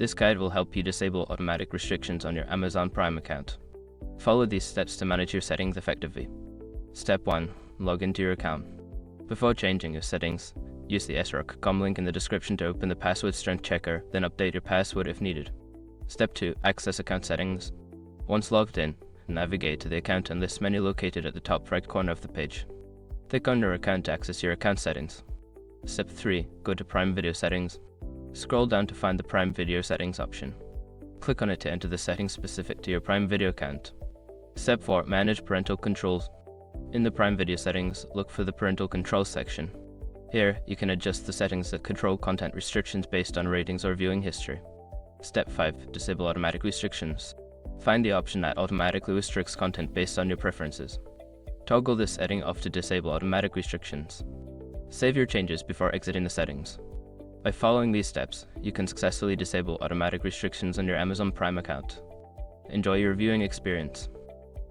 This guide will help you disable automatic restrictions on your Amazon Prime account. Follow these steps to manage your settings effectively. Step 1. Log into your account. Before changing your settings, use the sroc.com link in the description to open the password strength checker, then update your password if needed. Step 2. Access account settings. Once logged in, navigate to the account and list menu located at the top right corner of the page. Click on your account to access your account settings. Step 3. Go to Prime Video settings. Scroll down to find the Prime Video settings option. Click on it to enter the settings specific to your Prime Video account. Step 4. Manage parental controls. In the Prime Video settings, look for the Parental Controls section. Here, you can adjust the settings that control content restrictions based on ratings or viewing history. Step 5. Disable automatic restrictions. Find the option that automatically restricts content based on your preferences. Toggle this setting off to disable automatic restrictions. Save your changes before exiting the settings. By following these steps, you can successfully disable automatic restrictions on your Amazon Prime account. Enjoy your viewing experience.